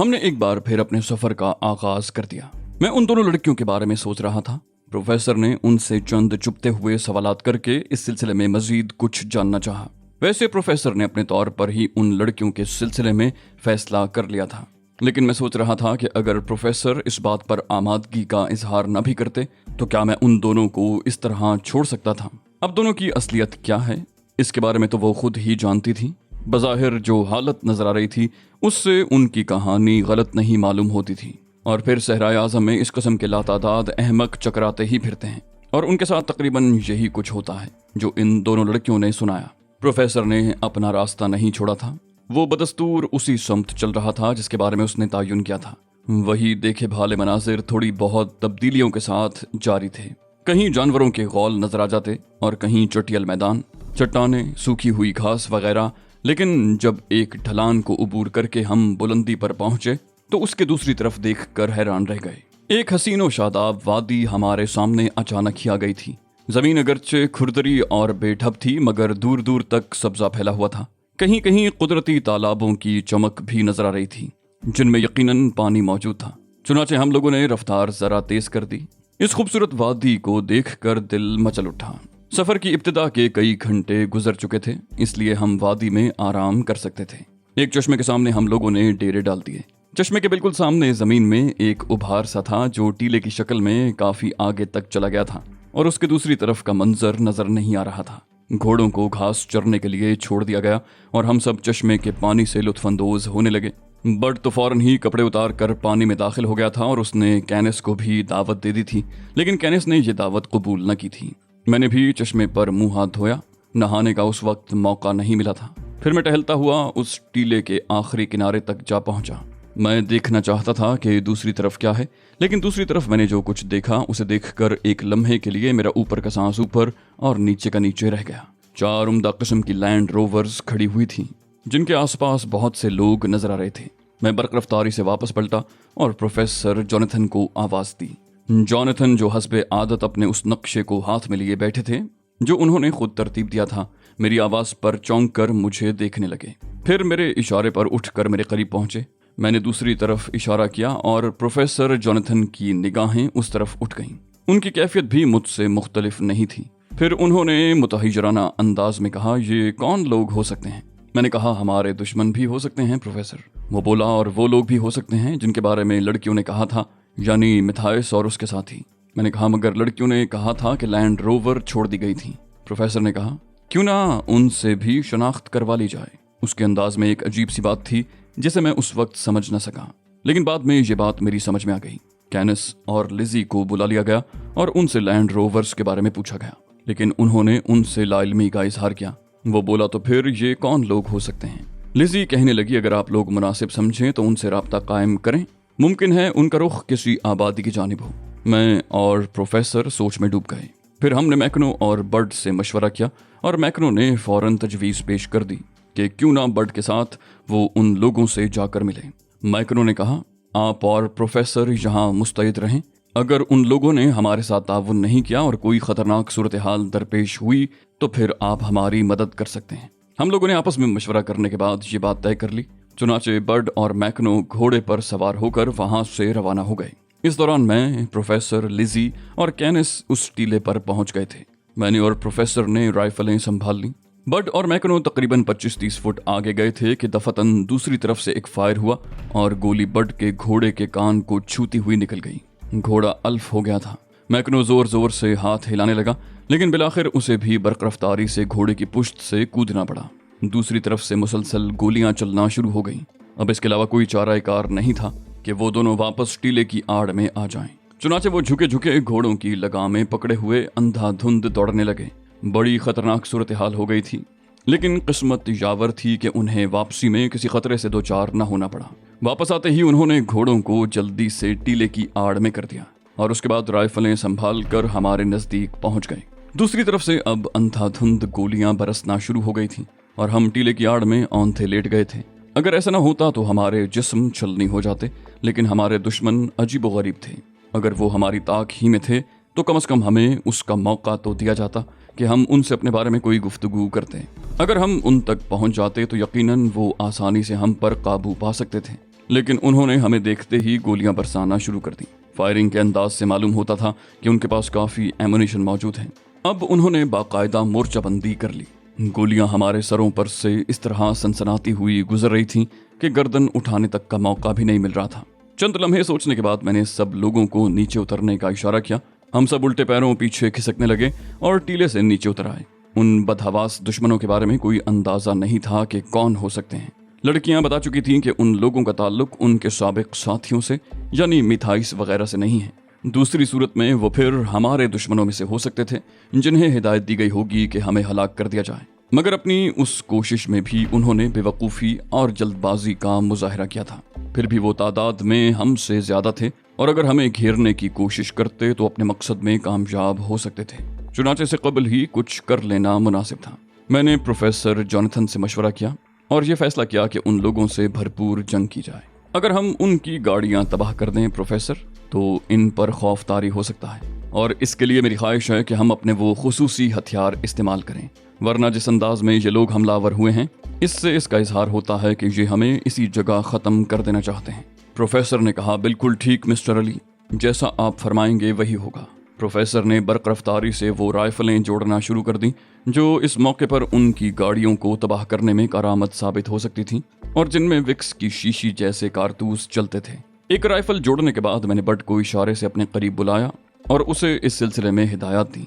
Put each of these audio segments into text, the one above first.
हमने एक बार फिर अपने सफर का आगाज कर दिया। मैं उन दोनों लड़कियों के बारे में सोच रहा था। प्रोफेसर ने उनसे चंद चुपते हुए सवालात करके इस सिलसिले में मजीद कुछ जानना चाहा। वैसे प्रोफेसर ने अपने तौर पर ही उन लड़कियों के सिलसिले में फैसला कर लिया था, लेकिन मैं सोच रहा था कि अगर प्रोफेसर इस बात पर आमादगी का इजहार न भी करते तो क्या मैं उन दोनों को इस तरह छोड़ सकता था। अब दोनों की असलियत क्या है इसके बारे में तो वो खुद ही जानती थी। बज़ाहिर जो हालत नजर आ रही थी उससे उनकी कहानी गलत नहीं मालूम होती थी। और फिर सहराए आज़म में इस किस्म के लातादाद अहमक चकराते ही फिरते हैं, और उनके साथ तकरीबन यही कुछ होता है जो इन दोनों लड़कियों ने सुनाया। प्रोफेसर ने अपना रास्ता नहीं छोड़ा था। वो बदस्तूर उसी समत चल रहा था जिसके बारे में उसने तायुन किया था। वही देखे भाले मनाजिर थोड़ी बहुत तब्दीलियों के साथ जारी थे। कहीं जानवरों के गौल नजर आ जाते और कहीं चटियल मैदान, चट्टानें, सूखी हुई घास वगैरह। लेकिन जब एक ढलान को उबूर करके हम बुलंदी पर पहुंचे तो उसके दूसरी तरफ देखकर हैरान रह गए। एक हसीनो शादाब वादी हमारे सामने अचानक ही आ गई थी। जमीन अगरचे खुरदरी और बेढब थी मगर दूर दूर तक सब्जा फैला हुआ था। कहीं कहीं कुदरती तालाबों की चमक भी नजर आ रही थी जिनमें यकीनन पानी मौजूद था। चुनाचे हम लोगों ने रफ्तार जरा तेज कर दी। इस खूबसूरत वादी को देखकर दिल मचल उठा। सफर की इब्तिदा के कई घंटे गुजर चुके थे, इसलिए हम वादी में आराम कर सकते थे। एक चश्मे के सामने हम लोगों ने डेरे डाल दिए। चश्मे के बिल्कुल सामने जमीन में एक उभार सा था जो टीले की शक्ल में काफी आगे तक चला गया था और उसके दूसरी तरफ का मंजर नजर नहीं आ रहा था। घोड़ों को घास चरने के लिए छोड़ दिया गया और हम सब चश्मे के पानी से लुत्फानंदोज होने लगे। बट तो फौरन ही कपड़े उतार कर पानी में दाखिल हो गया था और उसने कैनिस को भी दावत दे दी थी, लेकिन कैनिस ने यह दावत कबूल न की थी। मैंने भी चश्मे पर मुंह हाथ धोया। नहाने का उस वक्त मौका नहीं मिला था। फिर मैं टहलता हुआ उस टीले के आखिरी किनारे तक जा पहुंचा। मैं देखना चाहता था कि दूसरी तरफ क्या है, लेकिन दूसरी तरफ मैंने जो कुछ देखा उसे देखकर एक लम्हे के लिए मेरा ऊपर का सांस ऊपर और नीचे का नीचे रह गया। 4 उम्दा किस्म की लैंड रोवर्स खड़ी हुई थी जिनके आसपास बहुत से लोग नजर आ रहे थे। मैं बरक रफ्तारी से वापस पलटा और प्रोफेसर जोनाथन को आवाज दी। जोनाथन जो हस्बे आदत अपने उस नक्शे को हाथ में लिए बैठे थे जो उन्होंने खुद तरतीब दिया था, मेरी आवाज पर चौंक कर मुझे देखने लगे। फिर मेरे इशारे पर उठकर मेरे करीब पहुंचे। मैंने दूसरी तरफ इशारा किया और प्रोफेसर जोनाथन की निगाहें उस तरफ उठ गईं। उनकी कैफियत भी मुझसे मुख्तलिफ नहीं थी। फिर उन्होंने मुतहिजराना अंदाज में कहा, ये कौन लोग हो सकते हैं? मैंने कहा, हमारे दुश्मन भी हो सकते हैं प्रोफेसर। वो बोला, और वो लोग भी हो सकते हैं जिनके बारे में लड़कियों ने कहा था, यानी मिथाइस और उसके साथी। मैंने कहा, मगर लड़कियों ने कहा था कि लैंड रोवर छोड़ दी गई थी। प्रोफेसर ने कहा, क्यों ना उनसे भी शनाख्त करवा ली जाए। उसके अंदाज में एक अजीब सी बात थी जिसे मैं उस वक्त समझ न सका, लेकिन बाद में ये बात मेरी समझ में आ गई। कैनिस और लिजी को बुला लिया गया और उनसे लैंड रोवर्स के बारे में पूछा गया, लेकिन उन्होंने उनसे लाइल्मी का इजहार किया। वो बोला, तो फिर ये कौन लोग हो सकते हैं? लिजी कहने लगी, अगर आप लोग मुनासिब समझें तो उनसे राब्ता कायम करें। मुमकिन है उनका रुख किसी आबादी की जानिब हो। मैं और प्रोफेसर सोच में डूब गए। फिर हमने मैकनो और बर्ड से मशवरा किया और मैकनो ने फौरन तजवीज़ पेश कर दी कि क्यों ना बर्ड के साथ वो उन लोगों से जाकर मिले। मैकनो ने कहा, आप और प्रोफेसर यहाँ मुस्तैद रहें। अगर उन लोगों ने हमारे साथ ताउन नहीं किया और कोई खतरनाक सूरत हाल दरपेश हुई तो फिर आप हमारी मदद कर सकते हैं। हम लोगों ने आपस में मशवरा करने के बाद ये बात तय कर ली। चुनाचे बर्ड और मैकनो घोड़े पर सवार होकर वहां से रवाना हो गए। इस दौरान मैं, प्रोफेसर, लिजी और कैनिस उस टीले पर पहुंच गए थे। मैंने और प्रोफेसर ने राइफलें संभाल ली। बर्ड और मैकनो तकरीबन 25-30 फुट आगे गए थे कि दफतन दूसरी तरफ से एक फायर हुआ और गोली बर्ड के घोड़े के कान को छूती हुई निकल गई। घोड़ा अल्फ हो गया था। मैकनो जोर जोर से हाथ हिलाने लगा, लेकिन बिलाखिर उसे भी बरक रफ्तारी से घोड़े की पुश्त से कूदना पड़ा। दूसरी तरफ से मुसलसल गोलियां चलना शुरू हो गईं। अब इसके अलावा कोई चारा-ए-कार नहीं था कि वो दोनों वापस टीले की आड़ में आ जाएं। चुनाचे वो झुके झुके घोड़ों की लगामें पकड़े हुए अंधाधुंध दौड़ने लगे। बड़ी खतरनाक सूरत हाल हो गई थी, लेकिन किस्मत यावर थी कि उन्हें वापसी में किसी खतरे से दो चार न होना पड़ा। वापस आते ही उन्होंने घोड़ों को जल्दी से टीले की आड़ में कर दिया और उसके बाद राइफलें संभाल कर हमारे नजदीक पहुंच गए। दूसरी तरफ से अब अंधाधुंध गोलियां बरसना शुरू हो गई थीं और हम टीले की आड़ में औंधे लेट गए थे। अगर ऐसा न होता तो हमारे जिस्म छलनी हो जाते, लेकिन हमारे दुश्मन अजीब व गरीब थे। अगर वो हमारी ताक ही में थे तो कम से कम हमें उसका मौका तो दिया जाता कि हम उनसे अपने बारे में कोई गुफ्तगू करते। अगर हम उन तक पहुंच जाते तो यकीनन वो आसानी से हम पर काबू पा सकते थे। लेकिन उन्होंने हमें देखते ही गोलियां बरसाना शुरू कर दी। फायरिंग के अंदाज से मालूम होता था कि उनके पास काफी एमुनिशन मौजूद है। अब उन्होंने बाकायदा मोर्चाबंदी कर ली। गोलियां हमारे सरों पर से इस तरह सनसनाती हुई गुजर रही थीं कि गर्दन उठाने तक का मौका भी नहीं मिल रहा था। चंद लम्हे सोचने के बाद मैंने सब लोगों को नीचे उतरने का इशारा किया। हम सब उल्टे पैरों पीछे खिसकने लगे और टीले से नीचे उतर आए। उन बदहवास दुश्मनों के बारे में कोई अंदाजा नहीं था कि कौन हो सकते हैं। लड़कियां बता चुकी थीं कि उन लोगों का ताल्लुक उनके साबिक साथियों से यानी मिथाइस वगैरह से नहीं है। दूसरी सूरत में वो फिर हमारे दुश्मनों में से हो सकते थे जिन्हें हिदायत दी गई होगी कि हमें हलाक कर दिया जाए। मगर अपनी उस कोशिश में भी उन्होंने बेवकूफ़ी और जल्दबाजी का मुजाहरा किया था। फिर भी वो तादाद में हमसे ज्यादा थे और अगर हमें घेरने की कोशिश करते तो अपने मकसद में कामयाब हो सकते थे। चुनाचे से कबल ही कुछ कर लेना मुनासिब था। मैंने प्रोफेसर जॉनथन से मशवरा किया और ये फैसला किया कि उन लोगों से भरपूर जंग की जाए। अगर हम उनकी गाड़ियां तबाह कर दें प्रोफेसर, तो इन पर खौफतारी हो सकता है और इसके लिए मेरी ख्वाहिश है कि हम अपने वो खुसूसी हथियार इस्तेमाल करें, वरना जिस अंदाज में ये लोग हमलावर हुए हैं इससे इसका इजहार होता है कि ये हमें इसी जगह ख़त्म कर देना चाहते हैं। प्रोफेसर ने कहा, बिल्कुल ठीक मिस्टर अली, जैसा आप फरमाएंगे वही होगा। प्रोफेसर ने बरक रफ्तारी से वो राइफलें जोड़ना शुरू कर दी जो इस मौके पर उनकी गाड़ियों को तबाह करने में कारामद साबित हो सकती थी और जिनमें विक्स की शीशी जैसे कारतूस चलते थे। एक राइफल जोड़ने के बाद मैंने बड को इशारे से अपने करीब बुलाया और उसे इस सिलसिले में हिदायत दी।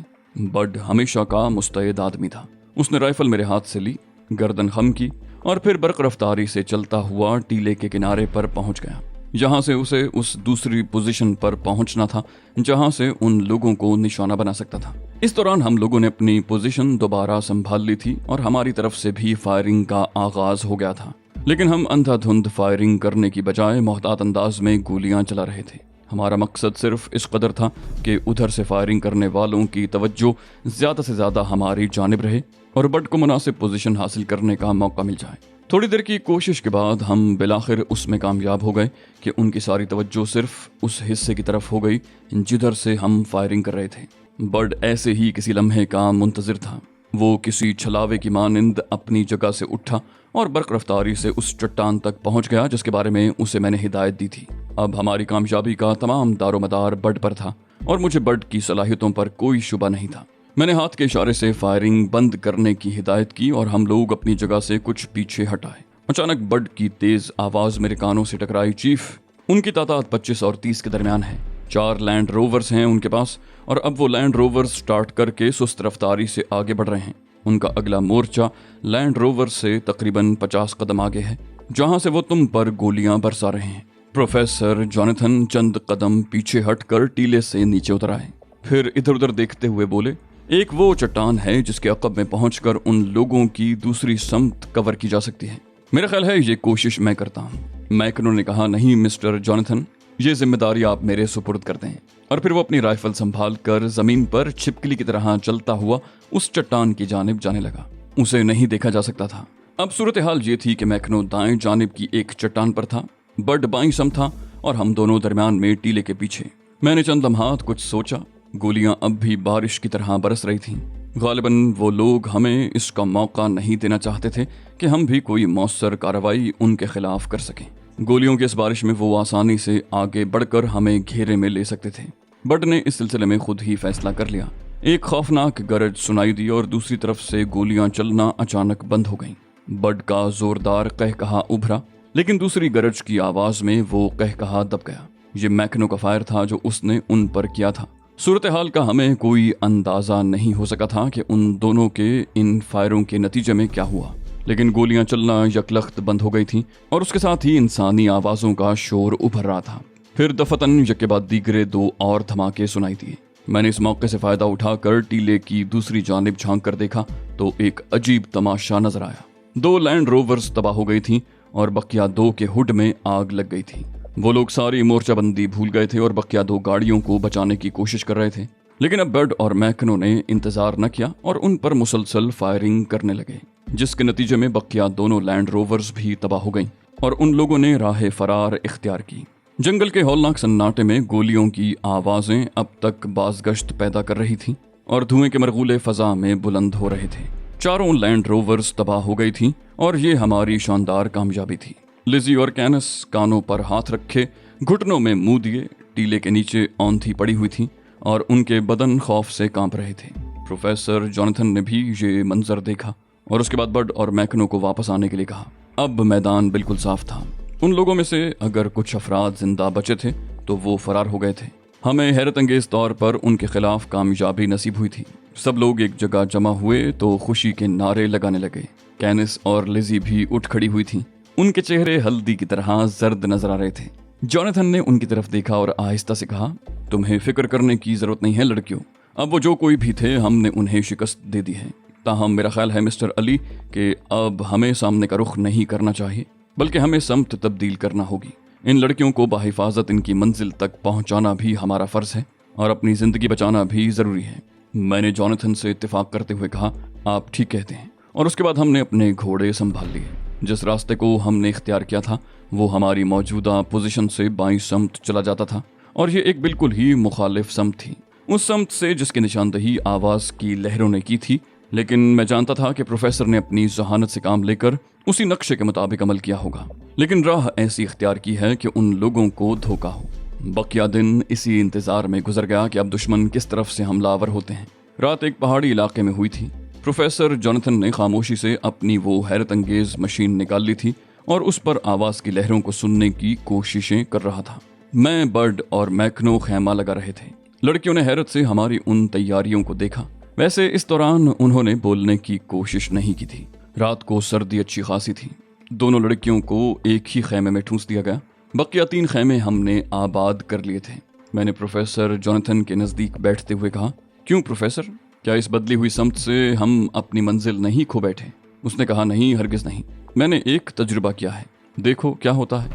बड हमेशा का मुस्तैद आदमी था। उसने राइफल मेरे हाथ से ली, गर्दन खम की और फिर बरक रफ्तारी से चलता हुआ टीले के किनारे पर पहुंच गया। यहाँ से उसे उस दूसरी पोजीशन पर पहुंचना था जहाँ से उन लोगों को निशाना बना सकता था। इस दौरान हम लोगों ने अपनी पोजीशन दोबारा संभाल ली थी और हमारी तरफ से भी फायरिंग का आगाज हो गया था, लेकिन हम अंधाधुंध फायरिंग करने की बजाय मोहतात अंदाज में गोलियां चला रहे थे। हमारा मकसद सिर्फ इस कदर था कि उधर से फायरिंग करने वालों की तवज्जो ज्यादा से ज्यादा हमारी जानिब रहे और बड को मुनासिब पोजीशन हासिल करने का मौका मिल जाए। थोड़ी देर की कोशिश के बाद हम बिलाखिर उसमें कामयाब हो गए कि उनकी सारी तवज्जो सिर्फ उस हिस्से की तरफ हो गई जिधर से हम फायरिंग कर रहे थे। बड ऐसे ही किसी लम्हे का मुंतजिर था। वो किसी छलावे की मानिंद अपनी जगह से उठा और बरक रफ्तारी से उस चट्टान तक पहुंच गया जिसके बारे में उसे मैंने हिदायत दी थी। अब हमारी कामयाबी का तमाम दारोमदार बड पर था और मुझे बड की सलाहियतों पर कोई शुबा नहीं था। मैंने हाथ के इशारे से फायरिंग बंद करने की हिदायत की और हम लोग अपनी जगह से कुछ पीछे हटाए। अचानक बड की तेज आवाज मेरे कानों से टकराई। चीफ, उनकी तादाद 25 और 30 के दरमियान है। 4 लैंड रोवर्स हैं उनके पास और अब वो लैंड रोवर्स स्टार्ट करके सुस्त रफ्तारी से आगे बढ़ रहे हैं। उनका अगला मोर्चा लैंड रोवर से तकरीबन 50 कदम आगे है जहां से वो तुम पर गोलियां बरसा रहे हैं। प्रोफेसर जॉनथन चंद कदम पीछे हटकर टीले से नीचे उतर आए, फिर इधर उधर देखते हुए बोले, एक वो चट्टान है जिसके अकब में पहुंचकर उन लोगों की दूसरी समत कवर की जा सकती है। मेरा ख्याल है ये कोशिश मैं करता हूँ। मैकनो ने कहा, नहीं मिस्टर जॉनथन, ये जिम्मेदारी आप मेरे सुपुर्द कर दें। और फिर वो अपनी राइफल संभाल कर जमीन पर छिपकली की तरह चलता हुआ उस चट्टान की जानिब जाने लगा। उसे नहीं देखा जा सकता था। अब सूरत हाल ये थी कि मैकनो दाएं जानिब की एक चट्टान पर था, बड बाईं सम था और हम दोनों दरमियान में टीले के पीछे। मैंने चंद लम्हात कुछ सोचा। गोलियां अब भी बारिश की तरह बरस रही थीं। गालिबन वो लोग हमें इसका मौका नहीं देना चाहते थे कि हम भी कोई मौसर कार्रवाई उनके खिलाफ कर सकें। गोलियों की इस बारिश में वो आसानी से आगे बढ़कर हमें घेरे में ले सकते थे। बड ने इस सिलसिले में खुद ही फैसला कर लिया। एक खौफनाक गरज सुनाई दी और दूसरी तरफ से गोलियां चलना अचानक बंद हो गईं। बड का जोरदार कहकहा उभरा, लेकिन दूसरी गरज की आवाज में वो कहकहा दब गया। ये मैकनो का फायर था जो उसने उन पर किया था। सूरत हाल का हमें कोई अंदाजा नहीं हो सका था कि उन दोनों के इन फायरों के नतीजे में क्या हुआ, लेकिन गोलियां चलना यकलख्त बंद हो गई थीं और उसके साथ ही इंसानी आवाजों का शोर उभर रहा था। फिर दफतन यके बाद दीगरे 2 और धमाके सुनाई दिए। मैंने इस मौके से फायदा उठाकर टीले की दूसरी जानिब झांक कर देखा तो एक अजीब तमाशा नजर आया। 2 लैंड रोवर्स तबाह हो गई थीं और बकिया 2 के हुड में आग लग गई थी। वो लोग सारी मोर्चाबंदी भूल गए थे और बकिया 2 गाड़ियों को बचाने की कोशिश कर रहे थे, लेकिन अब बड और मैकनो ने इंतजार न किया और उन पर मुसलसल फायरिंग करने लगे, जिसके नतीजे में बकिया दोनों लैंड रोवर्स भी तबाह हो गईं और उन लोगों ने राह फरार इख्तियार की। जंगल के हौलनाक सन्नाटे में गोलियों की आवाजें अब तक बाज़गश्त पैदा कर रही थीं और धुएं के मरगूले फजा में बुलंद हो रहे थे। 4 लैंड रोवर्स तबाह हो गई थीं और ये हमारी शानदार कामयाबी थी। लिजी और कैनस कानों पर हाथ रखे घुटनों में मुंह दिए टीले के नीचे औंधी पड़ी हुई थी और उनके बदन खौफ से कांप रहे थे। प्रोफेसर जॉनथन ने भी ये मंजर देखा और उसके बाद बड और मैकनो को वापस आने के लिए कहा। अब मैदान बिल्कुल साफ था। उन लोगों में से अगर कुछ अफराद जिंदा बचे थे तो वो फरार हो गए थे। हमें हैरत अंगेज तौर पर उनके खिलाफ कामयाबी नसीब हुई थी। सब लोग एक जगह जमा हुए तो खुशी के नारे लगाने लगे। कैनिस और लिजी भी उठ खड़ी हुई थी। उनके चेहरे हल्दी की तरह जर्द नजर आ रहे थे। जॉनथन ने उनकी तरफ देखा और आहिस्ता से कहा, तुम्हें फिक्र करने की जरूरत नहीं है लड़कियों। अब वो जो कोई भी थे हमने उन्हें शिकस्त दे दी है। ताहम मेरा ख्याल है मिस्टर अली कि अब हमें सामने का रुख नहीं करना चाहिए बल्कि हमें समत तब्दील करना होगी। इन लड़कियों को बाहिफाजत इनकी मंजिल तक पहुंचाना भी हमारा फर्ज है और अपनी जिंदगी बचाना भी जरूरी है। मैंने जॉनथन से इत्तेफाक करते हुए कहा, आप ठीक कहते हैं। और उसके बाद हमने अपने घोड़े संभाल लिए। जिस रास्ते को हमने इख्तियार किया था वो हमारी मौजूदा पोजीशन से बाईं समत चला जाता था और ये एक बिल्कुल ही मुखालिफ समत थी, उस समत से जिसकी निशानदही आवाज की लहरों ने की थी। लेकिन मैं जानता था कि प्रोफेसर ने अपनी जहानत से काम लेकर उसी नक्शे के मुताबिक अमल किया होगा। लेकिन राह ऐसी इख्तियार की है कि उन लोगों को धोखा हो। बकिया दिन इसी इंतजार में गुजर गया कि अब दुश्मन किस तरफ से हमलावर होते हैं। रात एक पहाड़ी इलाके में हुई थी। प्रोफेसर जॉनथन ने खामोशी से अपनी वो हैरत अंगेज मशीन निकाल ली थी और उस पर आवाज की लहरों को सुनने की कोशिशें कर रहा था। मैं, बर्ड और मैकनो खैमा लगा रहे थे। लड़कियों ने हैरत से हमारी उन तैयारियों को देखा। वैसे इस दौरान उन्होंने बोलने की कोशिश नहीं की थी। रात को सर्दी अच्छी खासी थी। दोनों लड़कियों को एक ही खैमे में ठूंस दिया गया। बकिया 3 खैमे हमने आबाद कर लिए थे। मैंने प्रोफेसर जॉनथन के नजदीक बैठते हुए कहा, क्यों प्रोफेसर, क्या इस बदली हुई समत से हम अपनी मंजिल नहीं खो बैठे? उसने कहा, नहीं, हरगिज नहीं। मैंने एक तजुर्बा किया है, देखो क्या होता है।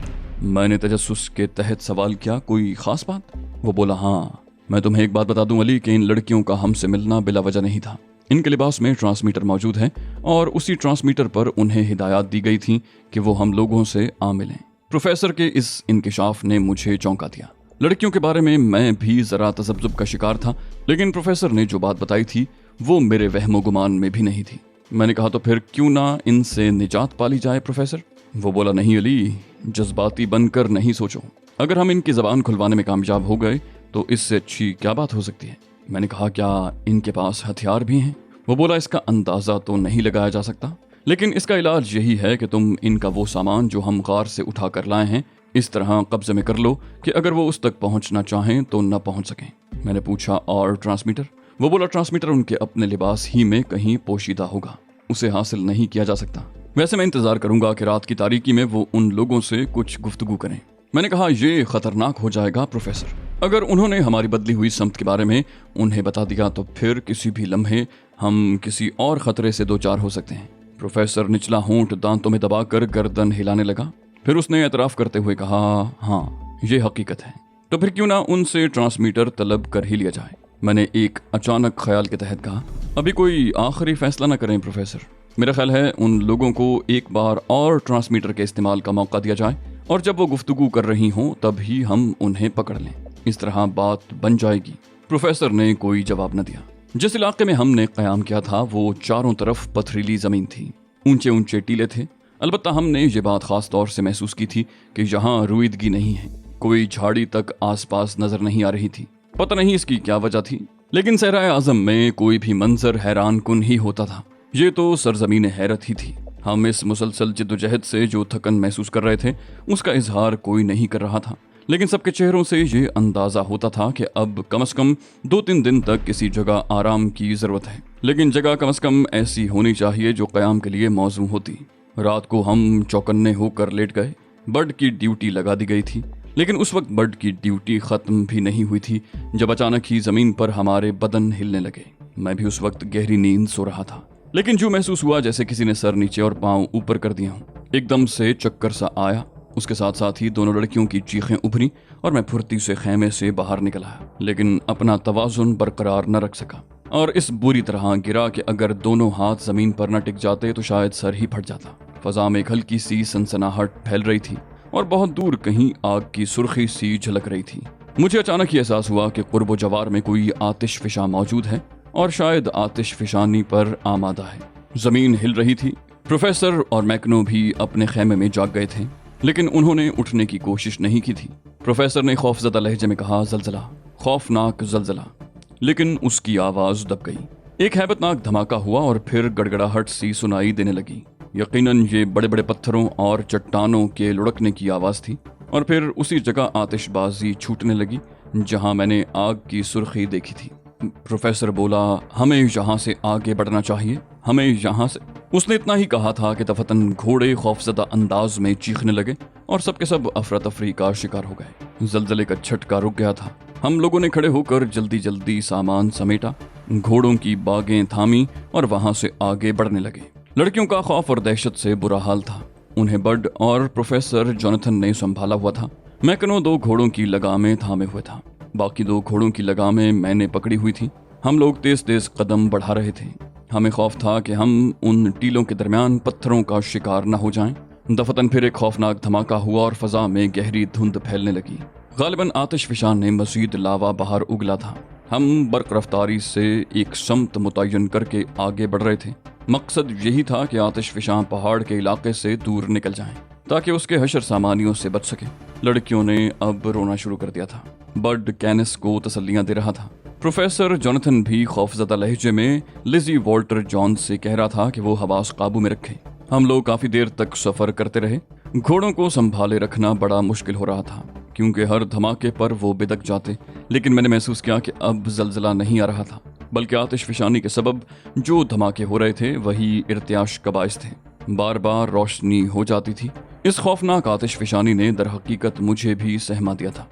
मैंने तजस्सुस के तहत सवाल किया, कोई खास बात? वो बोला, हाँ, मैं तुम्हें एक बात बता दूं अली कि इन लड़कियों का हमसे मिलना बिला वजह नहीं था। इनके लिबास में ट्रांसमीटर मौजूद है और उसी ट्रांसमीटर पर उन्हें हिदायत दी गई थी कि वो हम लोगों से आ मिलें। प्रोफेसर के इस इंकिशाफ ने मुझे चौंका दिया। लड़कियों के बारे में मैं भी जरा तजब्जुब का शिकार था, लेकिन प्रोफेसर ने जो बात बताई थी वो मेरे वहमो गुमान में भी नहीं थी। मैंने कहा, तो फिर क्यों ना इनसे निजात पाली जाए प्रोफेसर? वो बोला, नहीं अली, जज्बाती बनकर नहीं सोचो। अगर हम इनकी जबान खुलवाने में कामयाब हो गए तो इससे अच्छी क्या बात हो सकती है। मैंने कहा, क्या इनके पास हथियार भी हैं? वो बोला, इसका अंदाजा तो नहीं लगाया जा सकता, लेकिन इसका इलाज यही है कि तुम इनका वो सामान जो हम गार से उठा कर लाए हैं इस तरह कब्जे में कर लो कि अगर वो उस तक पहुंचना चाहें तो न पहुंच सकें। मैंने पूछा, और ट्रांसमीटर? वो बोला, ट्रांसमीटर उनके अपने लिबास ही में कहीं पोशीदा होगा, उसे हासिल नहीं किया जा सकता। वैसे मैं इंतजार करूंगा कि रात की तारीकी में वो उन लोगों से कुछ गुफ्तगू करें। मैंने कहा, ये खतरनाक हो जाएगा प्रोफेसर। अगर उन्होंने हमारी बदली हुई समत के बारे में उन्हें बता दिया तो फिर किसी भी लम्हे हम किसी और खतरे से दो चार हो सकते हैं। प्रोफेसर निचला होंठ दांतों में दबाकर गर्दन हिलाने लगा। फिर उसने एतराफ करते हुए कहा, हाँ, ये हकीकत है। तो फिर क्यों ना उनसे ट्रांसमीटर तलब कर ही लिया जाए। मैंने एक अचानक ख्याल के तहत कहा, अभी कोई आखिरी फैसला ना करें प्रोफेसर। मेरा ख्याल है उन लोगों को एक बार और ट्रांसमीटर के इस्तेमाल का मौका दिया जाए और जब वो गुफ्तगू कर रही हों तब ही हम उन्हें पकड़ लें। इस तरह बात बन जाएगी। प्रोफेसर ने कोई जवाब न दिया। जिस इलाके में हमने क़याम किया था वो चारों तरफ पथरीली जमीन थी, ऊंचे ऊंचे टीले थे। अलबत्ता हमने ये बात खास तौर से महसूस की थी कि यहाँ रुईदगी नहीं है। कोई झाड़ी तक आसपास नजर नहीं आ रही थी। पता नहीं इसकी क्या वजह थी, लेकिन सहराए आजम में कोई भी मंजर हैरान कुन ही होता था। ये तो सरजमीन हैरत ही थी। हम इस मुसलसल जिद्दोजहद से जो थकन महसूस कर रहे थे उसका इजहार कोई नहीं कर रहा था, लेकिन सबके चेहरों से ये अंदाजा होता था कि अब कम से कम 2-3 दिन तक किसी जगह आराम की जरूरत है। लेकिन जगह कम से कम ऐसी होनी चाहिए जो क़याम के लिए मौजू होती। रात को हम चौकन्ने होकर लेट गए। बर्ड की ड्यूटी लगा दी गई थी, लेकिन उस वक्त बर्ड की ड्यूटी खत्म भी नहीं हुई थी जब अचानक ही जमीन पर हमारे बदन हिलने लगे। मैं भी उस वक्त गहरी नींद सो रहा था, लेकिन जो महसूस हुआ जैसे किसी ने सर नीचे और पांव ऊपर कर दिया हो। एकदम से चक्कर सा आया। उसके साथ साथ ही दोनों लड़कियों की चीखें उभरी और मैं फुर्ती से खेमे से बाहर निकल आया, लेकिन अपना तवाजुन बरकरार न रख सका और इस बुरी तरह गिरा कि अगर दोनों हाथ जमीन पर न टिक जाते तो शायद सर ही फट जाता। फजा में एक हल्की सी सनसनाहट फैल रही थी और बहुत दूर कहीं आग की सुर्खी सी झलक रही थी। मुझे अचानक ही एहसास हुआ कि कुर्ब जवार में कोई आतिश फिशा मौजूद है और शायद आतिश फिशानी पर आमादा है। जमीन हिल रही थी। प्रोफेसर और मैकनो भी अपने खेमे में जाग गए थे। लेकिन उन्होंने उठने की कोशिश नहीं की थी। प्रोफेसर ने खौफजदा लहजे में कहा, जलजला, खौफनाक जलजला। लेकिन उसकी आवाज दब गई। एक हैबतनाक धमाका हुआ और फिर गड़गड़ाहट सी सुनाई देने लगी। यकीनन ये बड़े बड़े पत्थरों और चट्टानों के लुढ़कने की आवाज थी। और फिर उसी जगह आतिशबाजी छूटने लगी जहां मैंने आग की सुर्खी देखी थी। प्रोफेसर बोला, हमें यहाँ से आगे बढ़ना चाहिए, हमें यहाँ से। उसने इतना ही कहा था कि दफतन घोड़े खौफजदा अंदाज में चीखने लगे और सबके सब अफरा तफरी का शिकार हो गए। जलजले का झटका रुक गया था। हम लोगों ने खड़े होकर जल्दी जल्दी सामान समेटा, घोड़ों की बागें थामी और वहां से आगे बढ़ने लगे। लड़कियों का खौफ और दहशत से बुरा हाल था। उन्हें बड और प्रोफेसर जोनाथन ने संभाला हुआ था। मैकनो 2 घोड़ों की लगामें थामे हुए था। बाकी 2 घोड़ों की लगामें मैंने पकड़ी हुई थी। हम लोग तेज तेज कदम बढ़ा रहे थे। हमें खौफ था कि हम उन टीलों के दरमियान पत्थरों का शिकार न हो जाएं। दफतन फिर एक खौफनाक धमाका हुआ और फजा में गहरी धुंध फैलने लगी। गालिबन आतिशफशां ने मजीद लावा बाहर उगला था। हम बर्क रफ्तारी से एक समत मुतय्यन करके आगे बढ़ रहे थे। मकसद यही था कि आतिशफशां पहाड़ के इलाके से दूर निकल जाएं, ताकि उसके हशर सामानियों से बच सके। लड़कियों ने अब रोना शुरू कर दिया था। बड कैनिस को तसल्लियां दे रहा था। प्रोफेसर जोनाथन भी खौफजदा लहजे में लिजी वॉल्टर जॉन से कह रहा था कि वो हवास काबू में रखे। हम लोग काफी देर तक सफर करते रहे। घोड़ों को संभाले रखना बड़ा मुश्किल हो रहा था, क्योंकि हर धमाके पर वो बिदक जाते। लेकिन मैंने महसूस किया कि अब जलजला नहीं आ रहा था, बल्कि आतिशफशानी के सबब जो धमाके हो रहे थे वही इर्तियाश का बाइस थे। बार बार रोशनी हो जाती थी। इस खौफनाक आतिशफशानी ने दर हकीकत मुझे भी सहमा दिया था।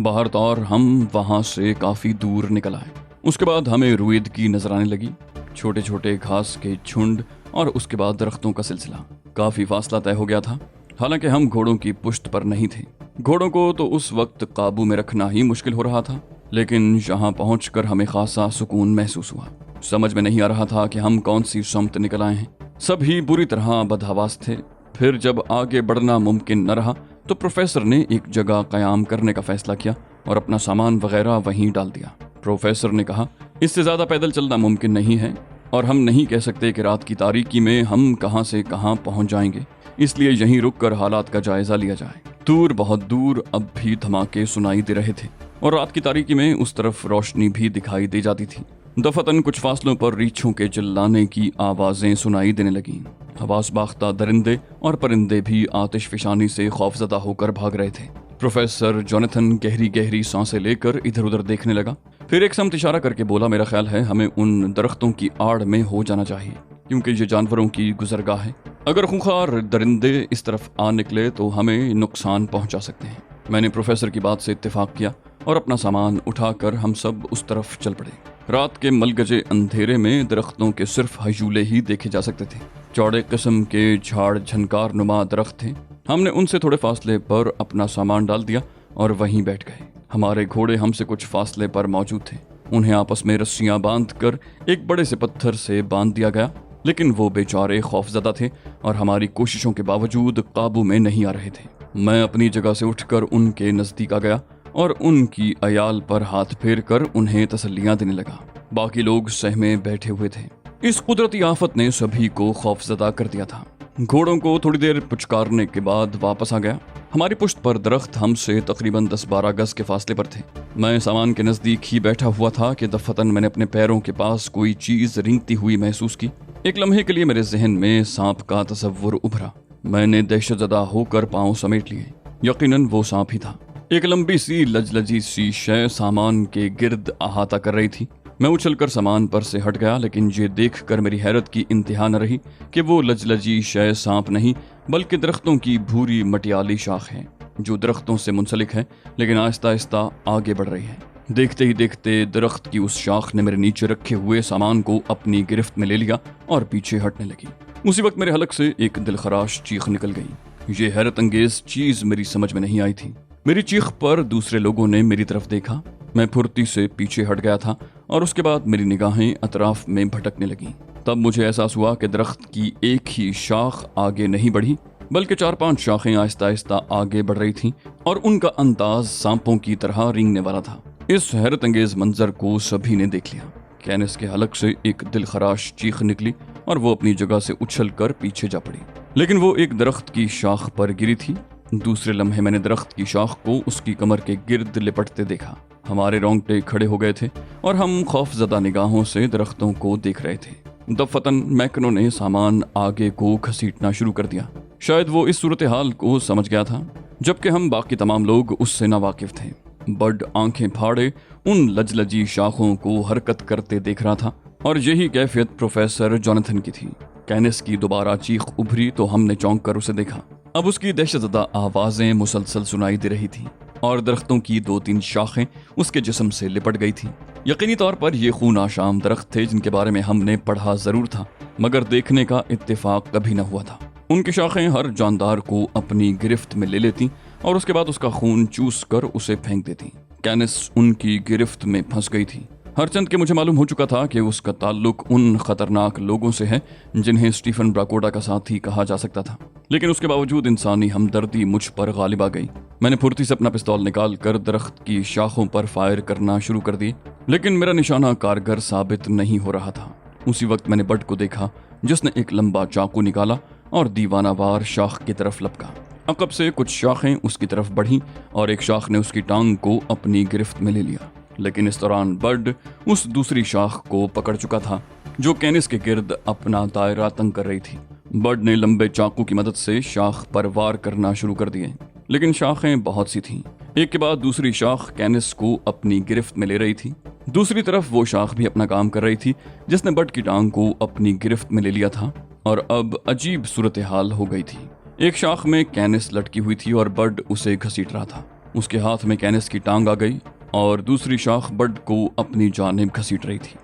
बाहर तौर हम वहां से काफी दूर निकल आए। उसके बाद हमें रुईदगी नजर आने लगी, छोटे छोटे घास के झुंड और उसके बाद दरख्तों का सिलसिला। काफी फासला तय हो गया था। हालांकि हम घोड़ों की पुश्त पर नहीं थे। घोड़ों को तो उस वक्त काबू में रखना ही मुश्किल हो रहा था, लेकिन यहाँ पहुंचकर हमें खासा सुकून महसूस हुआ। समझ में नहीं आ रहा था कि हम कौन सी समत निकल आए हैं। सभी बुरी तरह बदहवास थे। फिर जब आगे बढ़ना मुमकिन न रहा तो प्रोफेसर ने एक जगह कयाम करने का फैसला किया और अपना सामान वगैरह वहीं डाल दिया। प्रोफेसर ने कहा, इससे ज्यादा पैदल चलना मुमकिन नहीं है और हम नहीं कह सकते कि रात की तारीकी में हम कहां से कहां पहुंच जाएंगे, इसलिए यहीं रुककर हालात का जायजा लिया जाए। दूर, बहुत दूर अब भी धमाके सुनाई दे रहे थे और रात की तारीकी में उस तरफ रोशनी भी दिखाई दे जाती थी। दफतन कुछ फासलों पर रीछों के चिल्लाने की आवाजें सुनाई देने लगीं। हवास बाख्ता दरिंदे और परिंदे भी आतिशफशानी से खौफजदा होकर भाग रहे थे। प्रोफेसर जोनाथन गहरी गहरी सांसें लेकर इधर उधर देखने लगा। फिर एक समत इशारा करके बोला, मेरा ख्याल है हमें उन दरख्तों की आड़ में हो जाना चाहिए, क्योंकि ये जानवरों की गुजरगाह है। अगर खूंखार दरिंदे इस तरफ आ निकले तो हमें नुकसान पहुंचा सकते हैं। मैंने प्रोफेसर की बात से इत्तेफाक किया और अपना सामान उठाकर हम सब उस तरफ चल पड़े। रात के मलगजे अंधेरे में दरख्तों के सिर्फ हजूले ही देखे जा सकते थे। चौड़े किस्म के झाड़ झनकार नुमा दरख्त थे। हमने उनसे थोड़े फासले पर अपना सामान डाल दिया और वहीं बैठ गए। हमारे घोड़े हमसे कुछ फासले पर मौजूद थे। उन्हें आपस में रस्सियां बांधकर एक बड़े से पत्थर से बांध दिया गया, लेकिन वो बेचारे खौफजदा थे और हमारी कोशिशों के बावजूद काबू में नहीं आ रहे थे। मैं अपनी जगह से उठकर उनके नजदीक आ गया और उनकी अयाल पर हाथ फेर कर उन्हें तसल्लियां देने लगा। बाकी लोग सहमे बैठे हुए थे। इस कुदरती आफत ने सभी को खौफजदा कर दिया था। घोड़ों को थोड़ी देर पुचकारने के बाद वापस आ गया। हमारी पुश्त पर दरख्त हमसे तकरीबन 10-12 गज के फासले पर थे। मैं सामान के नजदीक ही बैठा हुआ था कि दफतन मैंने अपने पैरों के पास कोई चीज रेंगती हुई महसूस की। एक लम्हे के लिए मेरे जहन में सांप का तस्वुर उभरा। मैंने दहशतजदा होकर पांव समेट लिए। यकीनन वो सांप ही था। एक लंबी सी लजलजी सी शय सामान के गिर्द अहाता कर रही थी। मैं उछलकर सामान पर से हट गया, लेकिन ये देखकर मेरी हैरत की इंतहा न रही कि वो लजलजी शय सांप नहीं बल्कि दरख्तों की भूरी मटियाली शाख है, जो दरख्तों से मुंसलिक है लेकिन आहिस्ता आहिस्ता आगे बढ़ रही है। देखते ही देखते दरख्त की उस शाख ने मेरे नीचे रखे हुए सामान को अपनी गिरफ्त में ले लिया और पीछे हटने लगी। उसी वक्त मेरे हलक से एक दिलखराश चीख निकल गई। ये हैरत अंगेज चीज मेरी समझ में नहीं आई थी। मेरी चीख पर दूसरे लोगों ने मेरी तरफ देखा। मैं फुर्ती से पीछे हट गया था और उसके बाद मेरी निगाहें अतराफ में भटकने लगीं। तब मुझे एहसास हुआ कि दरख्त की एक ही शाख आगे नहीं बढ़ी, बल्कि 4-5 शाखें आहिस्ता आहिस्ता आगे बढ़ रही थीं और उनका अंदाज सांपों की तरह रेंगने वाला था। इस हैरत अंगेज मंजर को सभी ने देख लिया। कैनिस के हलक से एक दिलखराश चीख निकली और वो अपनी जगह से उछल कर पीछे जा पड़ी, लेकिन वो एक दरख्त की शाख पर गिरी थी दूसरे लम्हे मैंने दरख्त की शाख को उसकी कमर के गिर्द लिपटते देखा। हमारे रोंगटे खड़े हो गए थे और हम खौफजदा निगाहों से दरख्तों को देख रहे थे। दफतन मैकनो ने सामान आगे को घसीटना शुरू कर दिया। शायद वो इस सूरत हाल को समझ गया था, जबकि हम बाकी तमाम लोग उससे नावाकिफ थे। बड आंखें फाड़े उन लजलजी शाखों को हरकत करते देख रहा था और यही कैफियत प्रोफेसर जोनाथन की थी। कैनिस की दोबारा चीख उभरी तो हमने चौंक कर उसे देखा। अब उसकी दहशतज़दा आवाज़ें मुसलसल सुनाई दे रही थी और दरख्तों की 2-3 शाखें उसके जिस्म से लिपट गई थी। यकीनी तौर पर ये खून आशाम दरख्त थे जिनके बारे में हमने पढ़ा जरूर था, मगर देखने का इत्तेफाक कभी न हुआ था। उनकी शाखें हर जानदार को अपनी गिरफ्त में ले लेती और उसके बाद उसका खून चूस कर उसे फेंक देती। कैनिस उनकी गिरफ्त में फंस गई थी। हरचंद के मुझे मालूम हो चुका था कि उसका ताल्लुक उन खतरनाक लोगों से है जिन्हें स्टीफन ब्राकोडा का साथी कहा जा सकता था, लेकिन उसके बावजूद इंसानी हमदर्दी मुझ पर गालिब आ गई। मैंने फुर्ती से अपना पिस्तौल निकाल कर दरख्त की शाखों पर फायर करना शुरू कर दी, लेकिन मेरा निशाना कारगर साबित नहीं हो रहा था। उसी वक्त मैंने बड को देखा, जिसने एक लंबा चाकू निकाला और दीवानावार शाख की तरफ लपका। अकब से कुछ शाखें उसकी तरफ बढ़ीं और एक शाख ने उसकी टांग को अपनी गिरफ्त में ले लिया, लेकिन इस दौरान बड उस दूसरी शाख को पकड़ चुका था जो कैनिस के गिर्द अपना दायरा तंग कर रही थी। बड ने लंबे चाकू की मदद से शाख पर वार करना शुरू कर दिए, लेकिन शाखें बहुत सी थीं। एक के बाद दूसरी शाख कैनिस को अपनी गिरफ्त में ले रही थी। दूसरी तरफ वो शाख भी अपना काम कर रही थी जिसने बड की टांग को अपनी गिरफ्त में ले लिया था और अब अजीब सूरत हाल हो गई थी। एक शाख में कैनिस लटकी हुई थी और बड उसे घसीट रहा था। उसके हाथ में कैनिस की टांग आ गई और दूसरी शाख बड को अपनी जानिब घसीट रही थी।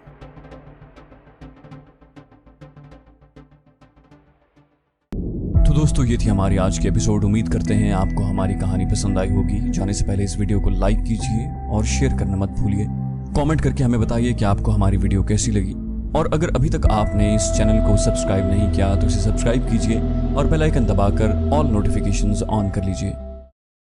तो दोस्तों, ये थी हमारी आज की एपिसोड। उम्मीद करते हैं आपको हमारी कहानी पसंद आई होगी। जाने से पहले इस वीडियो को लाइक कीजिए और शेयर करना मत भूलिए। कमेंट करके हमें बताइए कि आपको हमारी वीडियो कैसी लगी, और अगर अभी तक आपने इस चैनल को सब्सक्राइब नहीं किया तो इसे सब्सक्राइब कीजिए और बेल आइकन दबाकर ऑल नोटिफिकेशंस ऑन कर लीजिए